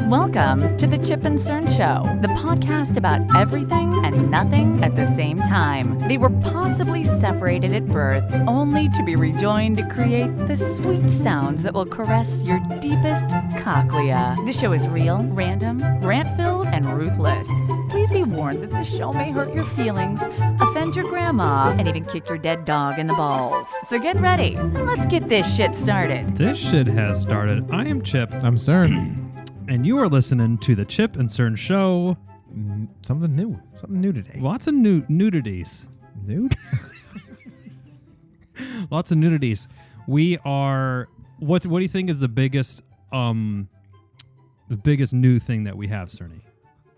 Welcome to the Chip and Cern Show, the podcast about everything and nothing at the same time. They were possibly separated at birth, only to be rejoined to create the sweet sounds that will caress your deepest cochlea. The show is real, random, rant-filled, and ruthless. Please be warned that the show may hurt your feelings, offend your grandma, and even kick your dead dog in the balls. So get ready, and let's get this shit started. This shit has started. I am Chip. I'm Cern. And you are listening to the Chip and Cern Show. Something new today. Lots of nudities. Nude? Lots of nudities. We are. What do you think is the biggest new thing that we have, Cerny?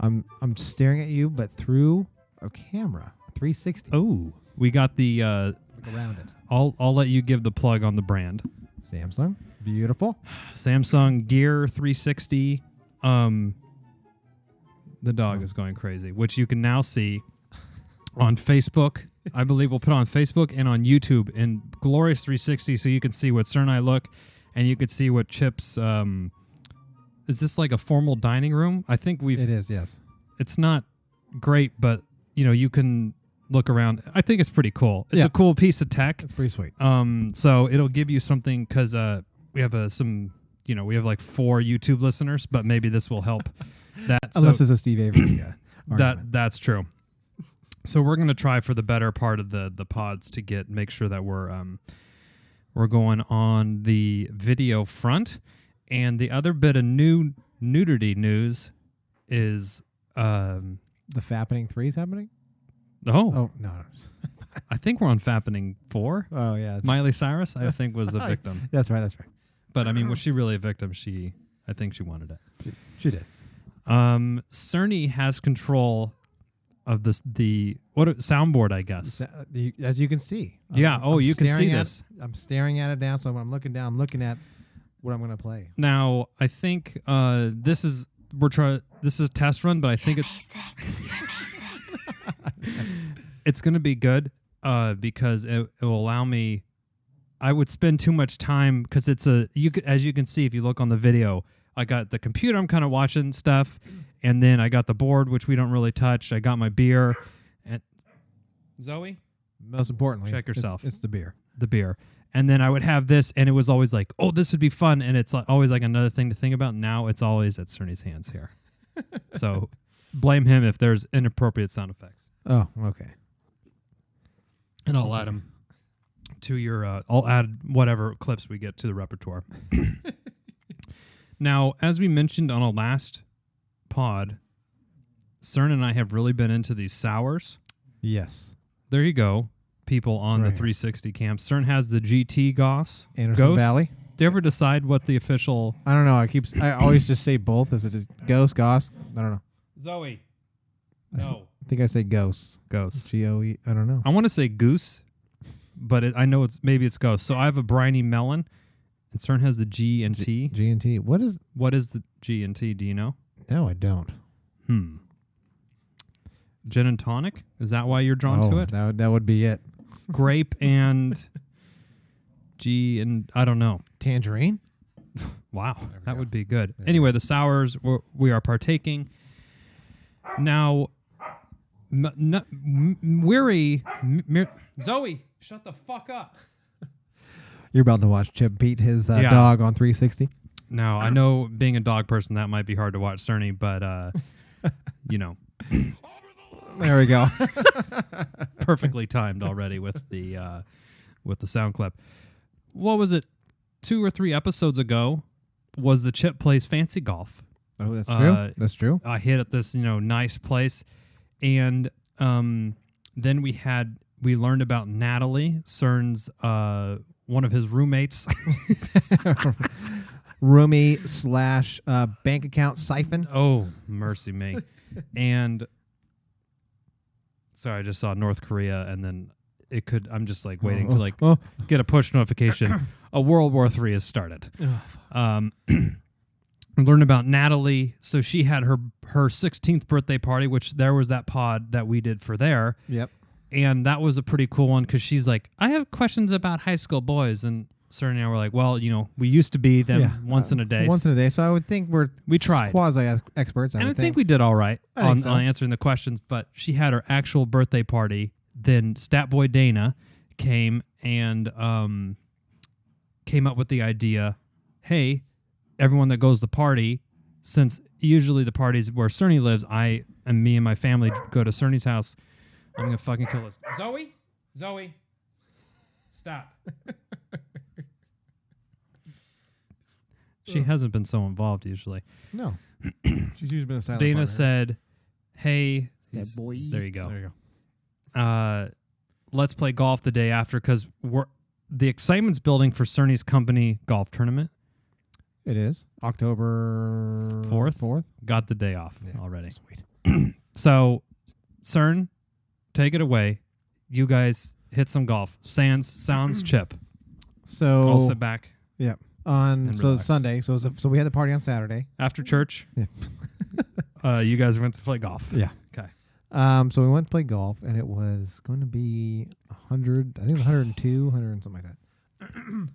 I'm staring at you, but through a camera, a 360. Oh, we got the. Around it. I'll let you give the plug on the brand. Samsung, beautiful. Samsung Gear 360. The dog is going crazy, which you can now see on Facebook. I believe we'll put on Facebook and on YouTube in glorious 360, so you can see what Cern and I look, and you can see what Chip's. Is this like a formal dining room? I think It is, yes. It's not great, but you can look around. I think it's pretty cool. It's a cool piece of tech. It's pretty sweet. So it'll give you something because we have we have like 4 YouTube listeners, but maybe this will help. Unless it's a Steve Avery that's true. So we're gonna try for the better part of the pods to make sure that we're going on the video front. And the other bit of nudity news is the Fappening 3 is happening. Oh no. I think we're on Fappening 4. Oh yeah, Miley Cyrus, I think, was the victim. That's right. But I mean, was she really a victim? I think she wanted it. She did. Cerny has control of the soundboard, I guess. As you can see. Yeah. You can see this. I'm staring at it now, so when I'm looking down, I'm looking at what I'm going to play. Now, I think this is a test run, but I think it's going to be good because it will allow me. I would spend too much time because as you can see if you look on the video, I got the computer. I'm kind of watching stuff, and then I got the board, which we don't really touch. I got my beer. And Zoe, most importantly, check yourself. It's the beer. The beer. And then I would have this, and it was always like, oh, this would be fun. And it's always like another thing to think about. Now it's always at Cerny's hands here. So blame him if there's inappropriate sound effects. Oh, okay. And I'll add them to your, I'll add whatever clips we get to the repertoire. Now, as we mentioned on our last pod, Cern and I have really been into these sours. Yes. There you go. People on the 360 cam. Cern has the GT Gose. Anderson Valley. Do you ever decide what the official... I don't know. I always just say both. Is it just Gose? I don't know. Zoe. I think I say Gose. Gose. G-O-E. I don't know. I want to say goose, but I know maybe it's Gose. So I have a Briney Melon, and Cern has the G and T. G and T. What is the G and T? Do you know? No, I don't. Gin and tonic? Is that why you're drawn to it? That would be it. Grape and G and I don't know. Tangerine? Wow, that would be good. Anyway, the sours we are partaking. Now, Zoe, shut the fuck up. You're about to watch Chip beat his dog on 360? Now, I know being a dog person, that might be hard to watch, Cerny, but, There we go. Perfectly timed already with the sound clip. What was it? 2 or 3 episodes ago was the Chip Plays Fancy Golf. Oh, that's true. That's true. I hit at this nice place, and then we learned about Natalie, Cern's one of his roommates. Roomie / bank account siphon. Oh, mercy me. And sorry, I just saw North Korea, and then I'm just like waiting to get a push notification. A World War III has started. Learned about Natalie. So she had her 16th birthday party, which there was that pod that we did for there. Yep. And that was a pretty cool one because she's like, I have questions about high school boys. And Cern and I were like, well, we used to be them once in a day. Once in a day. So I would think we tried. Quasi-experts. And I think we did all right on so. answering the questions, but she had her actual birthday party. Then Stat Boy Dana came and came up with the idea, hey, everyone that goes to the party, since usually the parties where Cerny lives, me and my family go to Cerny's house. I'm going to fucking kill this. Zoe, stop. She hasn't been so involved usually. No. She's usually been a silent Dana partner. said, hey, That boy. there you go. There you go. Let's play golf the day after because the excitement's building for Cerny's company golf tournament. It is October 4th. Got the day off Yeah. already. Sweet. So, Cern, take it away. You guys hit some golf. Sounds Chip. So I'll sit back Yeah. and So relax. Sunday. So we had the party on Saturday. after church. Yeah. You guys went to play golf. Yeah. Okay. So we went to play golf, and it was going to be 100. I think it was 102, 100, and something like that.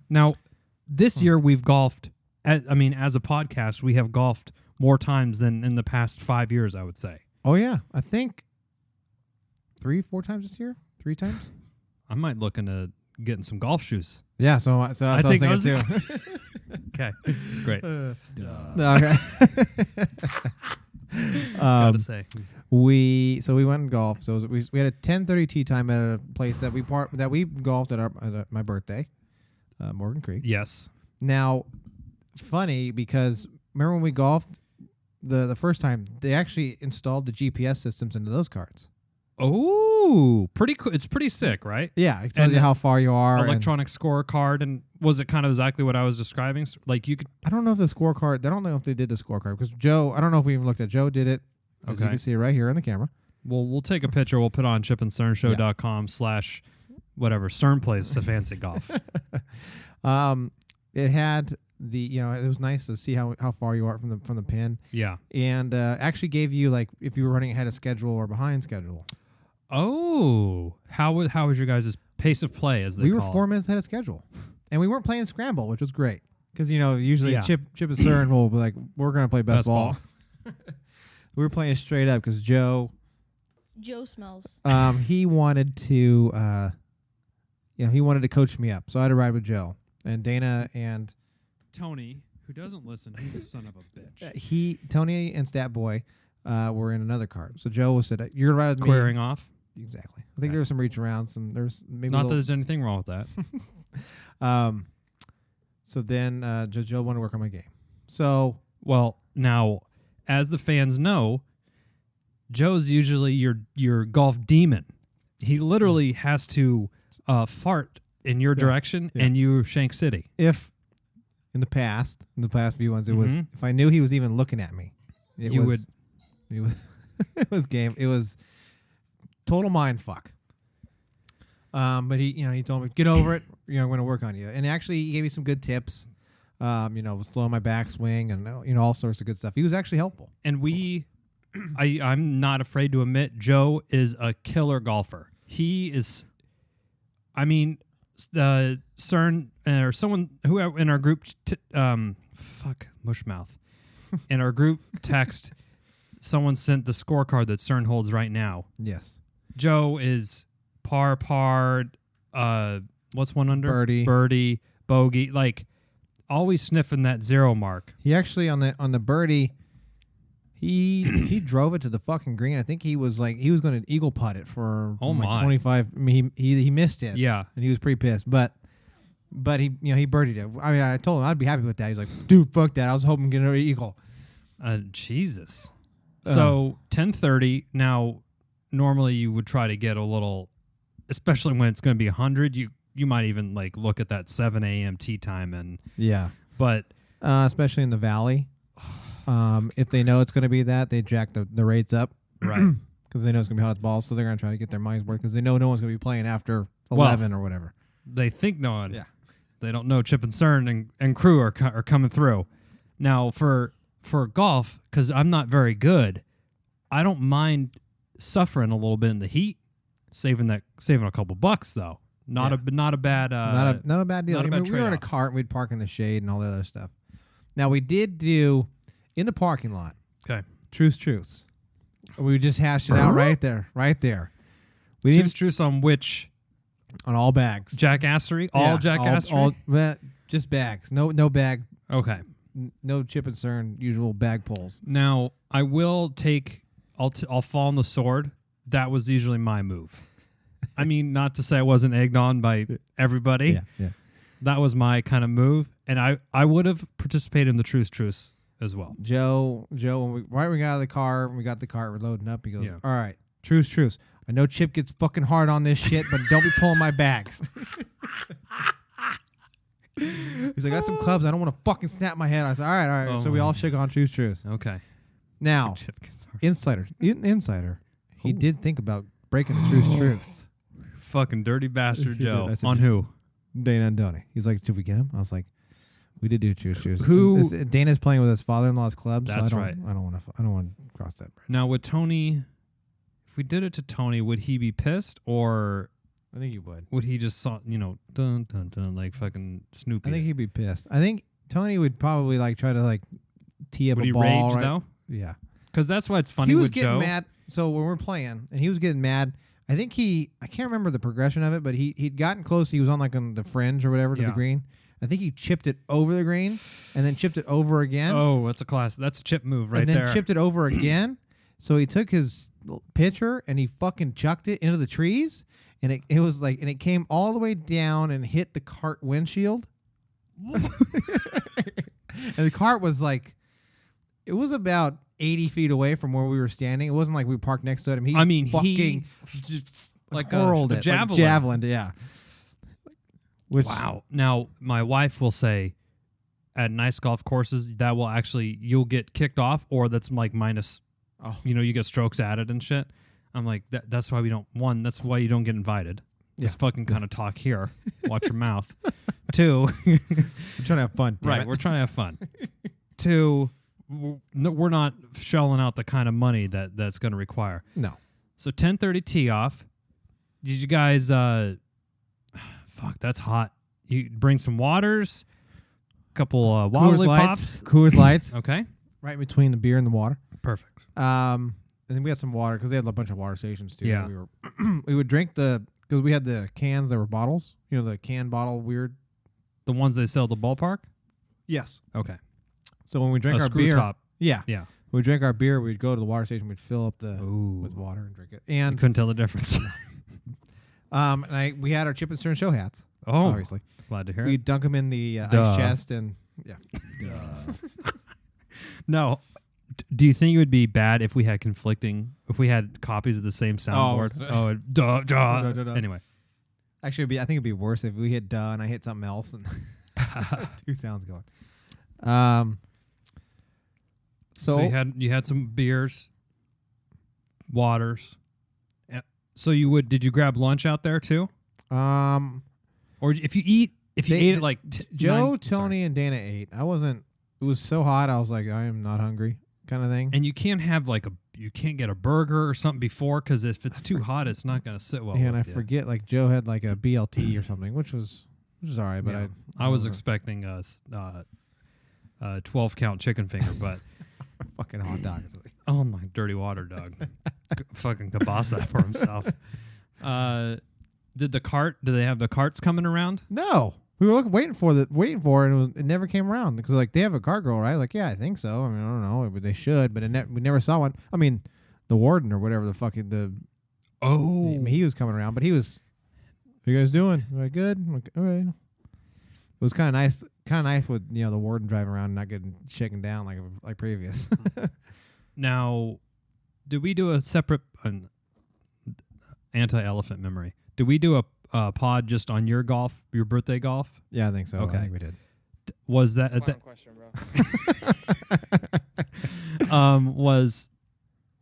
Now, this year we've golfed. As a podcast, we have golfed more times than in the past 5 years. I would say. Oh yeah, I think 3-4 times this year. 3 times. I might look into getting some golf shoes. Yeah. So that's what I was thinking too. Okay. Great. No, okay. Gotta say. We went and golfed. So we had a 10:30 tee time at a place that we golfed at my birthday, Morgan Creek. Yes. Now, funny because remember when we golfed the first time, they actually installed the GPS systems into those cards. Oh, pretty cool. It's pretty sick, right? Yeah, it tells you how far you are. Electronic scorecard, and was it kind of exactly what I was describing? Like you could. I don't know if the scorecard. I don't know if they did the scorecard because Joe. I don't know if we even looked at Joe. Did it? As you Okay. can see right here on the camera. We'll take a picture. We'll put it on chipandcernshow.com/whatever. Cern plays a fancy golf. It had the it was nice to see how far you are from the pin. Yeah. And actually gave you like if you were running ahead of schedule or behind schedule. Oh, how was your guys' pace of play as they We were call 4 it? minutes ahead of schedule, and we weren't playing scramble, which was great because usually Yeah. Chip and Cern will be like, we're gonna play best ball. ball. We were playing straight up because Joe smells. he wanted to he wanted to coach me up, so I had to ride with Joe and Dana and Tony, who doesn't listen, he's a son of a bitch. Tony and Stat Boy were in another cart. So Joe was said, "You're gonna ride with Querying me." off. Exactly. I think there was some reach around. There's maybe Not that there's anything wrong with that. So then Joe wanted to work on my game. So Well, now, as the fans know, Joe's usually your golf demon. He literally has to fart in your direction, yeah. and you Shank City. if in the past few ones, it was Mhm. if I knew he was even looking at me, it You was it was game. It was total mind fuck. But he told me, get over it. I'm going to work on you. And actually, he gave me some good tips. Slowing my backswing and all sorts of good stuff. He was actually helpful. And I'm not afraid to admit, Joe is a killer golfer. He is, Cern or someone who in our group, mushmouth. In our group text, someone sent the scorecard that Cern holds right now. Yes. Joe is par, what's one under? Birdie, bogey, like always sniffing that 0 mark. He actually on the birdie, he drove it to the fucking green. I think he was going to eagle putt it for Oh my. 25. I mean, he missed it. Yeah. And he was pretty pissed, but he he birdied it. I mean, I told him I'd be happy with that. He's like, dude, fuck that. I was hoping to get an eagle. Jesus. So 10:30. Now, normally you would try to get a little, especially when it's going to be 100. You might even like look at that 7 a.m. tee time Yeah. but Especially in the valley. If they know it's going to be that, they jack the rates up. right. Because they know it's going to be hot as balls, so they're going to try to get their money's worth because they know no one's going to be playing after 11 or whatever. They think no one. Yeah. They don't know Chip and Cern and crew are coming through. Now for golf, because I'm not very good, I don't mind suffering a little bit in the heat, saving a couple bucks though. Not a bad. Not a bad deal. not a I mean, bad we were in a trade-off. cart and we'd park in the shade and all the other stuff. Now we did do in the parking lot. Okay. Truce. We just hashed it out right there. We didn't Truce on which on all bags. jackassery? Yeah, All jackassery? well, just bags. No bag. Okay. No Chip and Cern usual bag pulls. Now I will take. I'll fall on the sword. That was usually my move. I mean, not to say I wasn't egged on by everybody. Yeah. That was my kind of move, and I would have participated in the truce as well. Joe, when we got out of the car, when we got the cart, we're loading up. He goes, Yeah. "All right, truce. I know Chip gets fucking hard on this shit, but don't be pulling my bags." He's like, "I got some clubs. I don't want to fucking snap my head." I said, "All right." Oh So we all shook on truce. Okay. Now, Chip gets hard. insider, he Ooh. did think about breaking the truce. Fucking dirty bastard He did. Joe. I said, On who? Dana and Tony. He's like, "Should we get him?" I was like, "We did do truce." Who- Dana's playing with his father-in-law's club. That's so right. I don't want to cross that bridge. Now would Tony? If we did it to Tony, would he be pissed or I think you would. would he just saw dun dun dun like fucking Snoopy? I think he'd be pissed. I think Tony would probably try to tee up would a he ball. rage right? though? Yeah. Because that's why it's funny He was with getting Joe. mad. So when we're playing, and he was getting mad. I think I can't remember the progression of it, but he'd gotten close. He was on on the fringe or whatever to the Yeah. green. I think he chipped it over the green, and then chipped it over again. Oh, that's a class. That's a chip move right and then there. chipped it over again. So he took his pitcher and he fucking chucked it into the trees, and it was and it came all the way down and hit the cart windshield. And the cart was it was about 80 feet away from where we were standing. It wasn't like we parked next to it. He fucking just hurled a it, javelin. javelin, yeah. Which Wow. Now my wife will say, at nice golf courses, that will actually you'll get kicked off, or that's minus. Oh. You get strokes added and shit. I'm like, that's why we don't. One, that's why you don't get invited. Just fucking kind of talk here. Watch your mouth. Two, I'm trying to have fun. damn right? it. We're trying to have fun. Two, we're not shelling out the kind of money that's going to require. No. So 10:30 tee off. Did you guys? Fuck, that's hot. You bring some waters, couple Wally pops. Coors Lights. Okay, Right between the beer and the water. perfect. And then we had some water because they had a bunch of water stations too. Yeah. We were we would drink because we had the cans that were bottles. The can bottle weird. The ones they sell at the ballpark. Yes. Okay, So when we drank a our screw beer, top. yeah, Yeah. when we drank our beer, we'd go to the water station, we'd fill up Ooh, with water and drink it. you And couldn't tell the difference. we had our Chip and Cern Show hats. Oh, Obviously, glad to hear we it. dunk them in the Duh. ice chest and yeah. No, do you think it would be bad if we had copies of the same soundboard? so- Oh, duh. Duh. Anyway, Actually, I think it'd be worse if we hit duh and I hit something else and two sounds going. so you had some beers, waters. So did you grab lunch out there too? Or if you ate it like Joe, Tony, and Dana ate. I wasn't. It was so hot. I was like, I am not hungry, kind of thing. and you can't have you can't get a burger or something before, because if it's too hot, it's not going to sit well. And I with you. forget, Joe had a BLT or something, which was all right. But Yeah. I I was wasn't expecting a 12-count chicken finger, but a fucking hot dog. oh my dirty water dog, fucking kabasa for himself. Did they have the carts coming around? No, we were waiting for it, and it never came around because they have a cart girl, right? Yeah, I think so. I mean, I don't know, but they should, but we never saw one. I mean, the warden or whatever he was coming around, but he was. What are you guys doing? I'm like, good. I'm like, all right. It was kind of nice with the warden driving around and not getting shaken down like previous. Now, did we do a separate anti-elephant memory? Did we do a pod just on your birthday golf? Yeah, I think so. Okay. I think we did. Was that Final question, bro.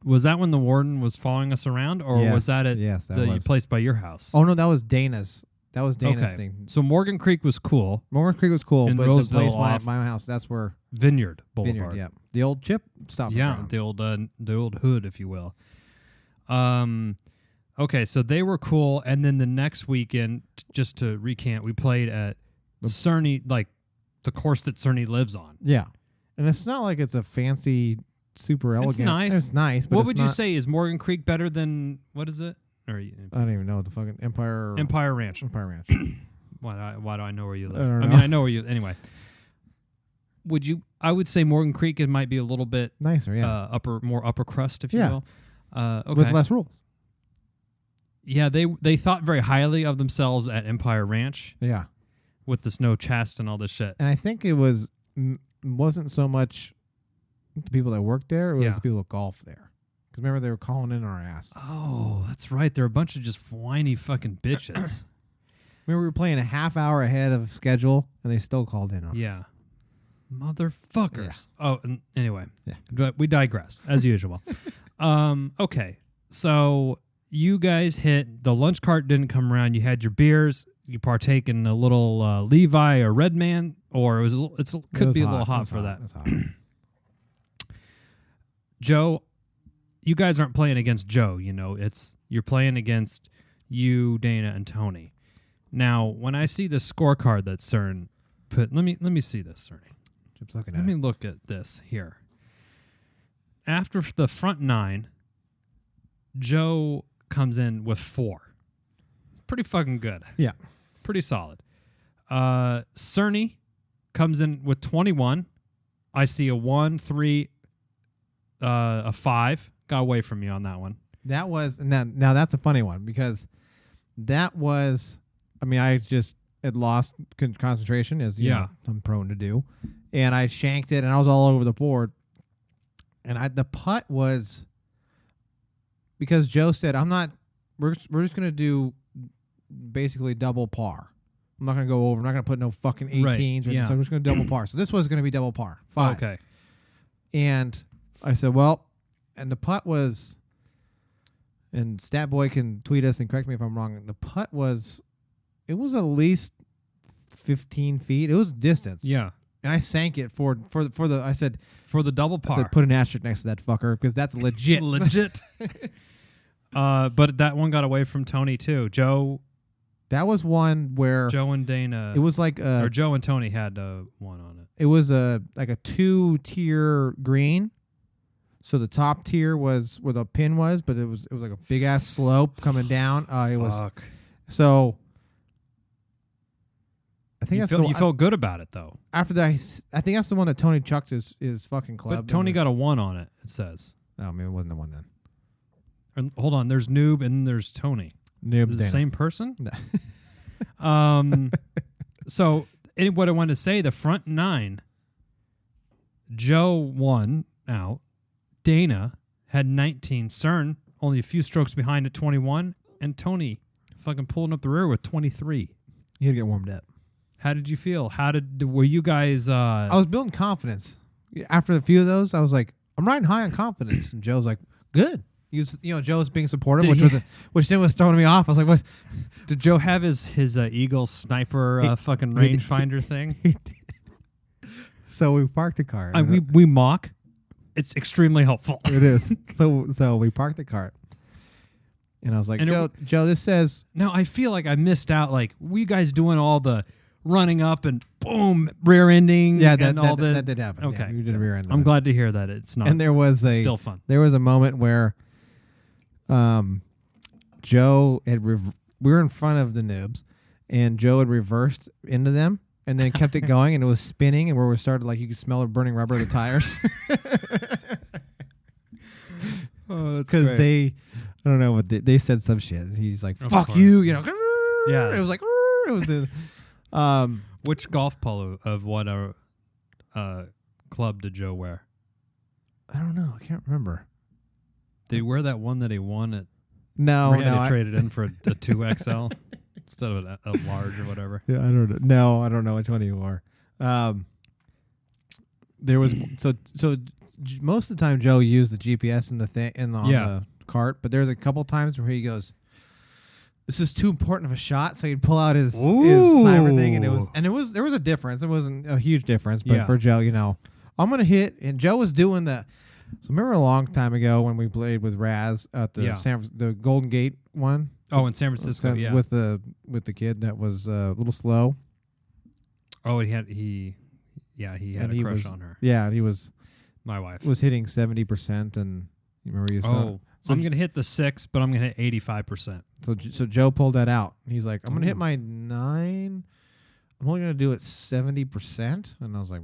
was that when the warden was following us around, or Yes, was that at yes, that the was. place by your house? Oh no, that was Dana's. That was Dana's Okay. thing. So Morgan Creek was cool. Morgan Creek was cool, In but Roseville the place off by my house, that's where Vineyard Boulevard. Vineyard. Yeah, the old Chip stopping Yeah, grounds. the old hood, if you will. Okay, so they were cool, and then the next weekend, just to recant, we played at Cerny, like the course that Cerny lives on. Yeah. And it's not like it's a fancy, super elegant. It's nice. But what would you say? Is Morgan Creek better than, what is it? Or I don't even know. The fucking Empire Ranch. Empire Ranch. Why do I know where you live? I don't know. mean, I know where you. Anyway, I would say Morgan Creek might be a little bit nicer, yeah. more upper crust, if you Yeah. will. Okay. With less rules. Yeah, they thought very highly of themselves at Empire Ranch Yeah. with the snow chest and all this shit. And I think it wasn't so much the people that worked there; it was the people that golf there. Because remember, they were calling in our ass. Oh, that's right. They're a bunch of just whiny fucking bitches. Remember, we were playing a half hour ahead of schedule, and they still called in on us. Yeah. Motherfuckers. Yeah. Oh, anyway. Yeah. But we digressed, as usual. Okay. So you guys hit, the lunch cart didn't come around. You had your beers. You partake in a little Levi or Red Man, or it was could be a little hot for that. It was hot. Joe, you guys aren't playing against Joe, you're playing against you, Dana, and Tony. Now, when I see the scorecard that Cern put, let me see this, Cerny. Chip's looking Let at me it. look at this here. After the front 9, Joe comes in with 4. It's pretty fucking good. Yeah. Pretty solid. Cerny comes in with 21. I see a 1, 3, a 5. Got away from me on that one. That was now that's a funny one because that was, I mean, I just had lost concentration as you know, I'm prone to do, and I shanked it and I was all over the board, and the putt was because Joe said we're just gonna do basically double par. I'm not gonna go over. I'm not gonna put no fucking 18s or anything, so I'm just gonna double par. So this was gonna be double par 5. Okay. And I said, well. And the putt was, and Statboy can tweet us and correct me if I'm wrong. The putt was, it was at least 15 feet. It was distance. Yeah. And I sank it for the. I said for the double par. I said put an asterisk next to that fucker because that's legit. Legit. But that one got away from Tony too. Joe. That was one where Joe and Dana. It was like or Joe and Tony had one on it. It was like a 2-tier green. So the top tier was where the pin was, but it was like a big ass slope coming down. It was so. I think you felt good about it though. After that, I think that's the one that Tony chucked his fucking club. But Tony got a 1 on it. It says. Oh, maybe it wasn't the one then. And hold on, there's Noob and there's Tony. Noob, the same person. No. So what I wanted to say, the front 9. Joe won out. Dana had 19. Cern only a few strokes behind at 21, and Tony fucking pulling up the rear with 23. You had to get warmed up. How did you feel? Were you guys? I was building confidence. After a few of those, I was like, I'm riding high on confidence, and Joe's like, good. He was, Joe was being supportive, which then was throwing me off. I was like, what? Did Joe have his Eagle sniper fucking rangefinder thing? So we parked the car. We mock. It's extremely helpful. It is. So we parked the cart. And I was like, Joe, this says... No, I feel like I missed out. Like, were you guys doing all the running up and boom, rear ending? Yeah, that did happen. Okay. Yeah, we did a rear end. I'm glad to hear that it's not. And there was still fun. There was a moment where Joe had... we were in front of the noobs, and Joe had reversed into them. And then kept it going, and it was spinning, and where we started, like, you could smell the burning rubber of the tires. Because I don't know, but they said some shit. He's like, fuck you, Yeah. It was like, it was which golf polo of what club did Joe wear? I don't know. I can't remember. Did he wear that one that he won at? No, he had to trade it in for a 2XL. Instead of a large or whatever. Yeah, I don't know. No, I don't know which one you wore. There was so most of the time Joe used the GPS and on the cart, but there's a couple times where he goes, "This is too important of a shot," so he'd pull out his sniper thing, and there was a difference. It wasn't a huge difference, but for Joe, I'm gonna hit, and Joe was doing the So remember a long time ago when we played with Raz at the Yeah. the Golden Gate one? Oh, in San Francisco, yeah. With the kid that was a little slow. Oh, he had a crush on her. Yeah, and he was My wife. hitting 70%, and you remember you saw. Oh, So I'm gonna hit the 6, but I'm gonna hit 85%. So Joe pulled that out. He's like, I'm gonna hit my 9. I'm only gonna do it 70%, and I was like,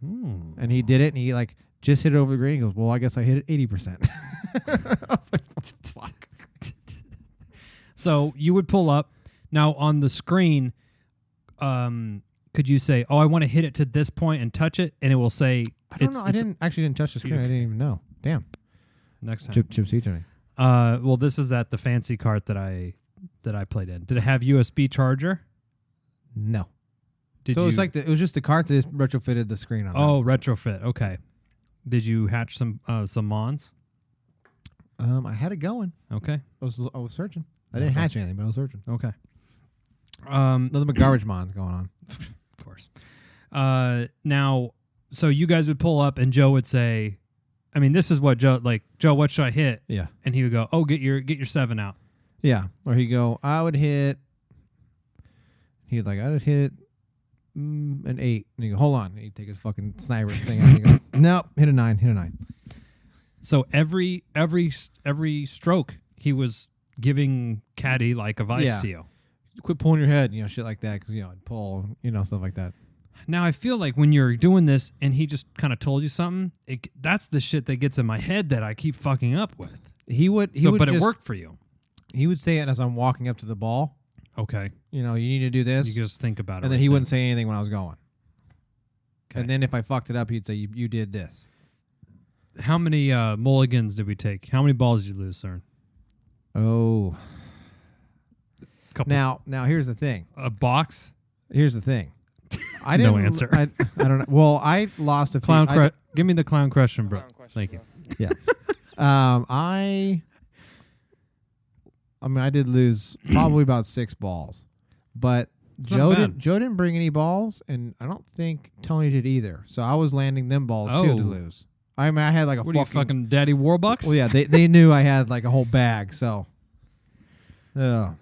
and he did it, and he like just hit it over the green. He goes, well, I guess I hit it 80%. I was like, fuck. So you would pull up. Now on the screen, could you say, "Oh, I want to hit it to this point and touch it," and it will say, I don't know. I didn't touch the screen. I didn't even know. Damn. Next time. Chip's teaching me. Well, this is at the fancy cart that I played in. Did it have USB charger? No. Did so you, it was just the cart that just retrofitted the screen on. Oh, retrofit. Okay. Did you hatch some mons? I had it going. Okay. I was searching. I didn't hatch anything, but I was searching. Okay. Nothing but garbage mons going on. Of course. Now, so you guys would pull up, and Joe would say, I mean, this is what Joe, what should I hit? Yeah. And he would go, oh, get your 7 out. Yeah. Or he'd go, I would hit an 8. And he'd go, hold on. He'd take his fucking sniper's thing out and he'd go, nope, hit a 9. So every stroke, he was giving caddy like advice to you. Quit pulling your head, shit like that, because, I'd pull, stuff like that. Now, I feel like when you're doing this and he just kind of told you something, that's the shit that gets in my head that I keep fucking up with. But it worked for you. He would say it as I'm walking up to the ball. Okay. You need to do this. You just think about it. And then he wouldn't say anything when I was going. Okay. And then if I fucked it up, he'd say, you did this. How many mulligans did we take? How many balls did you lose, Cern? Oh. Couple. Now here's the thing. A box? Here's the thing. I didn't. No answer. I don't know. Well, I lost a few. Clown give me the clown question, bro. Thank you. Yeah. I did lose probably about 6 balls, but Joe didn't bring any balls, and I don't think Tony did either. So I was landing them balls too to lose. I had like a what are you, fucking Daddy Warbucks? Well, yeah, they knew I had like a whole bag. So. Oh,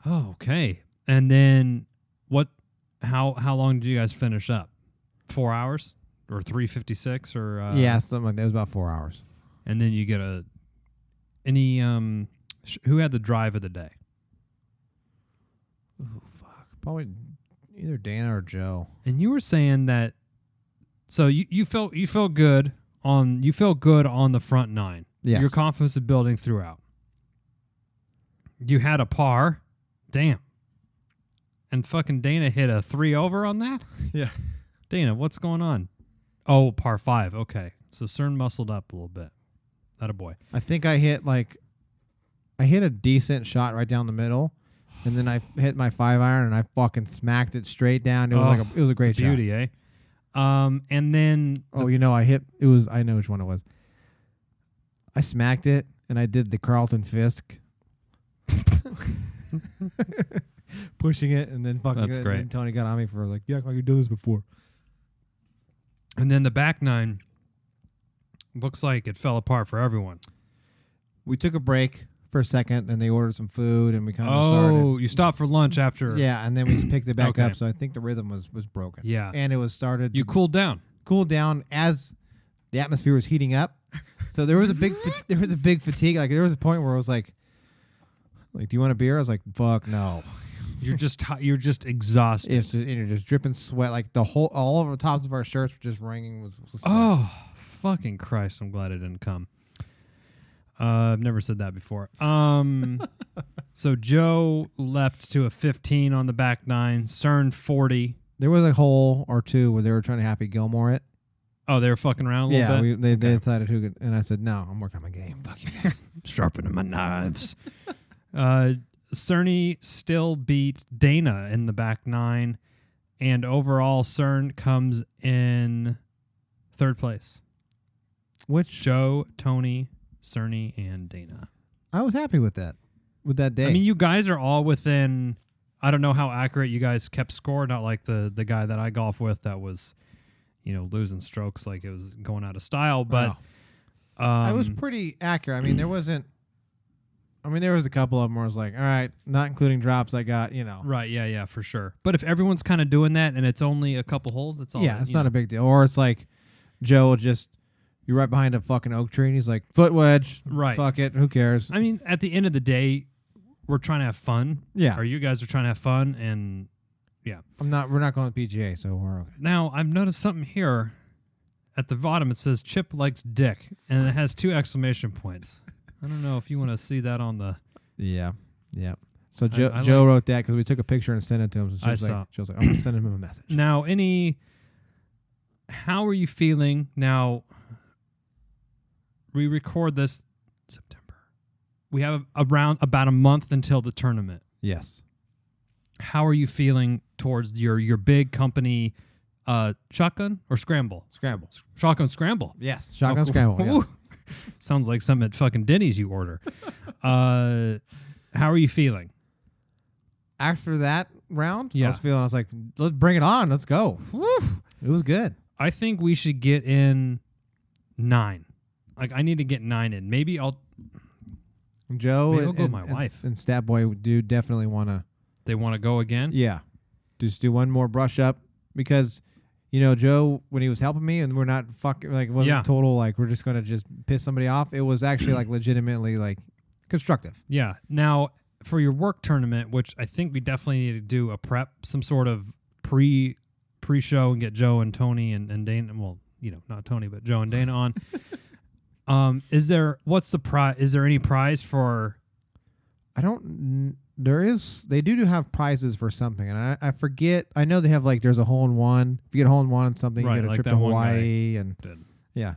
okay. And then what? How long did you guys finish up? 4 hours or 3:56 or? Yeah, something like that. It was about 4 hours. And then you get who had the drive of the day? Ooh, fuck. Probably either Dana or Joe. And you were saying that. So you felt good on the front 9. Yes. Your confidence is building throughout. You had a par. Damn. And fucking Dana hit a 3 over on that? Yeah. Dana, what's going on? Oh, par 5. Okay. So Cern muscled up a little bit. Attaboy. I think I hit a decent shot right down the middle, and then I hit my 5-iron and I fucking smacked it straight down. It was a great shot. Beauty, eh? And then I know which one it was. I smacked it and I did the Carlton Fisk. Pushing it and then fucking That's great. And Tony got on me for like, yeah, you do this before. And then the back 9 looks like it fell apart for everyone. We took a break for a second and they ordered some food and we kind of started. Oh, you stopped for lunch after. Yeah, and then we picked it back Okay. up. So I think the rhythm was broken. Yeah. And it was started. You cooled down. Cooled down as the atmosphere was heating up. So there was a big fatigue. Like there was a point where I was like, do you want a beer? I was like, fuck no. You're just exhausted. And you're just dripping sweat. Like all over the tops of our shirts were just ringing with sweat. Oh, fucking Christ! I'm glad it didn't come. I've never said that before. So Joe leapt to a 15 on the back 9. Cern 40. There was a hole or two where they were trying to Happy Gilmore it. Oh, they were fucking around a little bit? They decided who could. And I said, no, I'm working on my game. Fuck you guys. Sharpening my knives. Cerny still beat Dana in the back 9. And overall, Cern comes in 3rd place. Which Joe, Tony, Cerny, and Dana. I was happy with that day. I mean, you guys are all within. I don't know how accurate you guys kept score. Not like the guy that I golf with that was, losing strokes like it was going out of style. But I was pretty accurate. I mean, there wasn't. I mean, there was a couple of them where I was like, all right, not including drops. I got, Right, yeah, for sure. But if everyone's kind of doing that and it's only a couple holes, that's all. Yeah, it's not a big deal. Or it's like Joe will you're right behind a fucking oak tree and he's like, foot wedge. Right. Fuck it. Who cares? I mean, at the end of the day, we're trying to have fun. Yeah. Or you guys are trying to have fun, and yeah. We're not going to PGA, so we're okay. Now, I've noticed something here. At the bottom, it says Chip likes dick, and it has 2 exclamation points. I don't know if you want to see that on the... Yeah. Yeah. So I Joe wrote that because we took a picture and sent it to him. So I saw. She was like, I'm going to send him a message. Now, how are you feeling now? We record this September. We have around about a month until the tournament. Yes. How are you feeling towards your big company shotgun or scramble? Scramble. Shotgun scramble. Yes. Shotgun scramble. Yes. Sounds like something at fucking Denny's you order. How are you feeling? After that round, Yeah. I was like, let's bring it on. Let's go. Woo. It was good. I think we should get in 9. Like, I need to get 9 in. Maybe I'll... Joe Maybe I'll go with my wife. and Stat Boy do definitely want to. They want to go again? Yeah. Just do one more brush up because, Joe, when he was helping me and we're not fucking, like, it wasn't total, like, we're just going to just piss somebody off. It was actually, like, legitimately, like, constructive. Yeah. Now, for your work tournament, which I think we definitely need to do a prep, some sort of pre-show and get Joe and Tony and Dana, well, not Tony, but Joe and Dana on. What's the prize? Is there any prize for? They do have prizes for something, and I forget. I know they have, like, there's a hole in one. If you get a hole in one on something, Right, you get a like trip that to one guy Hawaii, and did. yeah.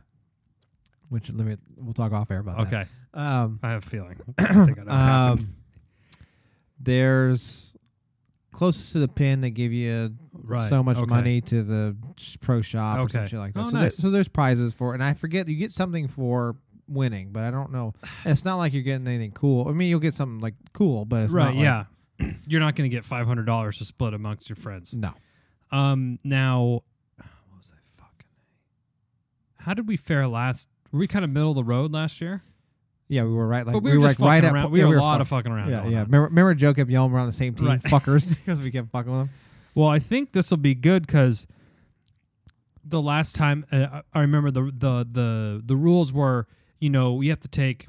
Which we'll talk off air about that. Okay. I have a feeling. I think I know what happened. There's closest to the pin. They give you Right, so much okay. money to the pro shop or some Okay. shit like that. Oh, so, nice. so there's prizes for it. And I forget you get something for winning, but I don't know. It's not like you're getting anything cool. I mean, you'll get something like cool, but it's Right. not like, Yeah. You're not going to get $500 to split amongst your friends. No. Now, what was I fucking? How did we fare last? Were we kind of middle of the road last year? Yeah, we were right. Like But we were just like right fucking at. around. We yeah, were a were lot fuck- of fucking around. Yeah, going yeah. on. Remember Joe kept yelling we're on the same team, Right. fuckers, because we kept fucking with him. Well, I think this will be good because the last time I remember the rules were, you have to take,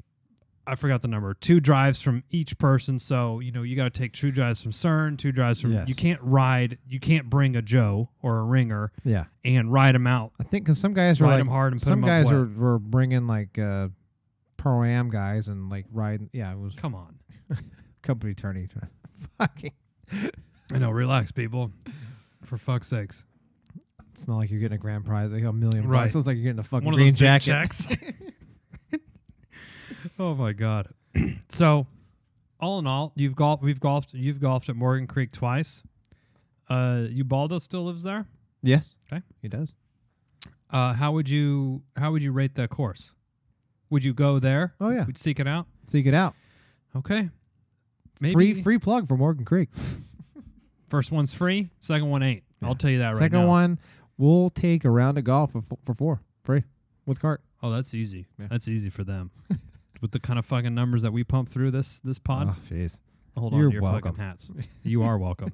I forgot the number, 2 drives from each person. So, you got to take 2 drives from Cern, 2 drives from, Yes. you can't bring a Joe or a ringer Yeah, and ride them out. I think because some guys were Ride like, them hard and put some them up guys wet. were bringing like pro-am guys and like riding. Yeah, it was Come on. company attorney. Fucking. I know, relax, people. For fuck's sakes. It's not like you're getting a grand prize, like $1 million Right. bucks. It's like you're getting a fucking One of green those big jacket. checks. Oh my god. So, all in all, we've golfed at Morgan Creek twice. Ubaldo still lives there? Yes. Okay. He does. How would you rate that course? Would you go there? Oh, yeah. Would seek it out? Seek it out. Okay. Maybe Free plug for Morgan Creek. first one's free, second one ain't. I'll tell you that right now. Second one, we'll take a round of golf for 4 free with cart. Oh, that's easy. Yeah. That's easy for them. With the kind of fucking numbers that we pump through this pod. Oh, jeez. Hold on You're to your welcome. fucking hats. You are welcome.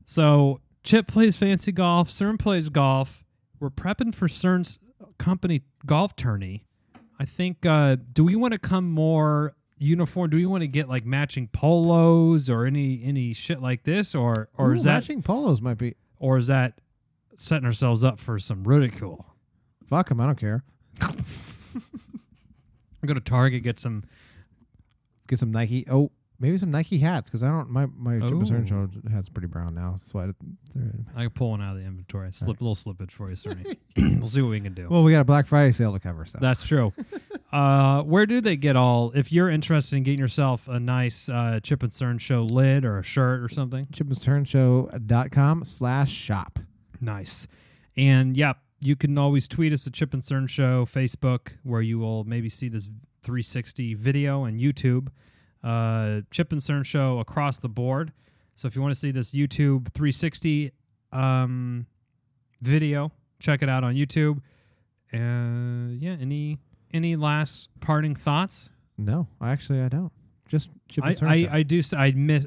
So, Chip plays fancy golf. Cern plays golf. We're prepping for Cern's company golf tourney. I think, do we want to come more uniform? Do we want to get like matching polos or any shit like this? Or is that matching polos might be. or is that setting ourselves up for some ridicule? Fuck them. I don't care. Go to Target, get some. Get some Nike. Oh, maybe some Nike hats because I don't. My Chip and Cern Oh. Show hat's pretty brown now. That's why. I can pull one out of the inventory. A little slippage for you, Cerny. We'll see what we can do. Well, we got a Black Friday sale to cover. So That's true. Where do they get all? If you're interested in getting yourself a nice Chip and Cern Show lid or a shirt or something, chipandcernshow.com/shop. nice. And yep, you can always tweet us at Chip and Cern Show, Facebook, where you will maybe see this 360 video, and YouTube. Chip and Cern Show across the board. So if you want to see this YouTube 360 video, check it out on YouTube. Yeah, any any last parting thoughts? No, I don't. Just Chip and Cern Show. I do.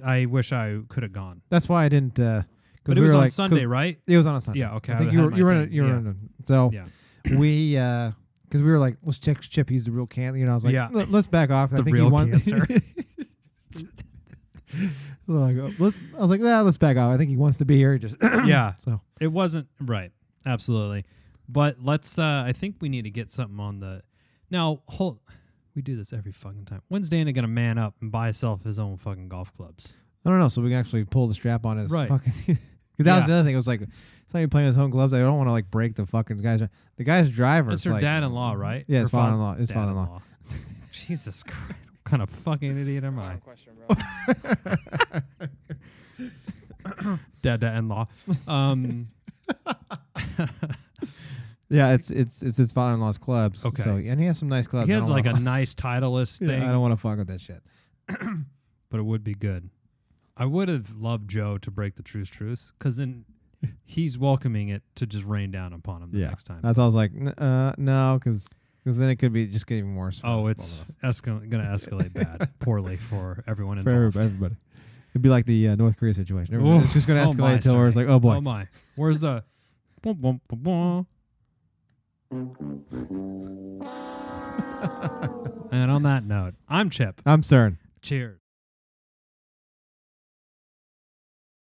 I wish I could have gone. That's why I didn't. But we it was were on like, Sunday, right? It was on a Sunday. Yeah. Okay. I think had you were my you were thing. you were Yeah. in so Yeah. we because we were like, let's check Chip. He's the real can. You know, I was like, Yeah. Let's back off. The I think real he won. cancer. I was like, let's back off. I think he wants to be here. Just Yeah. So It wasn't right. Absolutely. But let's. I think we need to get something on the. Now hold. We do this every fucking time. When's Dana gonna man up and buy himself his own fucking golf clubs? I don't know. So we can actually pull the strap on his Right. fucking. Because that was the other thing. It was like, it's not even playing his own gloves. I don't want to like break the fucking guy's. The guy's driver. It's is her like, dad-in-law, right? Yeah, Her his father-in-law. His dad-in-law. Jesus Christ! What kind of fucking idiot am I? Question, bro. Dad-in-law. Yeah, it's his father-in-law's clubs. Okay. So and he has some nice clubs. He I has don't like a wanna- nice Titleist Yeah, thing, I don't want to fuck with that shit. but it would be good. I would have loved Joe to break the truce, because then he's welcoming it to just rain down upon him the next time. That's all I was like, no, because then it could be just getting worse. for Oh, both it's of us. going to escalate bad, poorly for everyone For involved. everybody. It'd be like the North Korea situation. Ooh. It's just going to Oh my, escalate until where it's sorry. like, oh boy. Oh my! Where's the? Boom, boom, boom, boom. And on that note, I'm Chip. I'm Cern. Cheers.